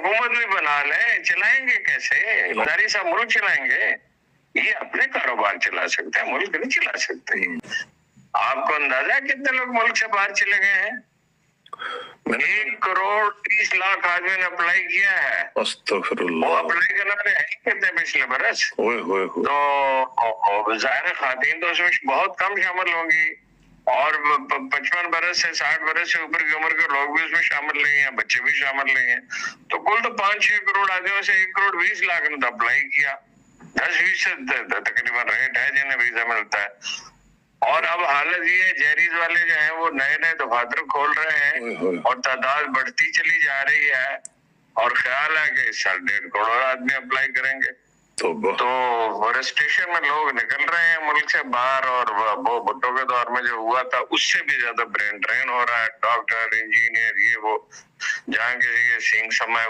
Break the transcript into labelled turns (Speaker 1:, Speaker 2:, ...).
Speaker 1: हुकूमत भी बना लें, चलाएंगे कैसे? ईमानदारी से मुल्क चलाएंगे? ये अपने कारोबार चला सकते हैं, मुल्क नहीं चला सकते। आपको अंदाजा है कितने लोग मुल्क से बाहर चले गए हैं? 1,30,00,000 आदमी ने अप्लाई किया है।
Speaker 2: अस्तगफिरुल्लाह।
Speaker 1: वो अप्लाई करने वाले हैं कितने पिछले बरस? तो ज़ाहिर खातीन तो उसमें बहुत कम शामिल होंगी, और 55 बरस से 60 बरस से ऊपर की उम्र के लोग भी उसमें शामिल नहीं है, बच्चे भी शामिल नहीं है। तो कुल तो 5-6 करोड़ आदमियों से 1,20,00,000 ने तो अप्लाई किया। 10-20 तकरीबन रेट है जिन्हें वीजा मिलता है। और अब हालत ये है, जहरीज वाले जो हैं वो नए नए दफातर खोल रहे हैं और तादाद बढ़ती चली जा रही है, और ख्याल है कि इस साल 1.5 करोड़ आदमी अप्लाई करेंगे। तो फॉरेस्टेशन में लोग निकल रहे हैं मुल्क से बाहर, और वो भुट्टो के दौर में जो हुआ था उससे भी ज्यादा ब्रेन ड्रेन हो रहा है। डॉक्टर, इंजीनियर, ये वो, जहाँ किसी के सींग समय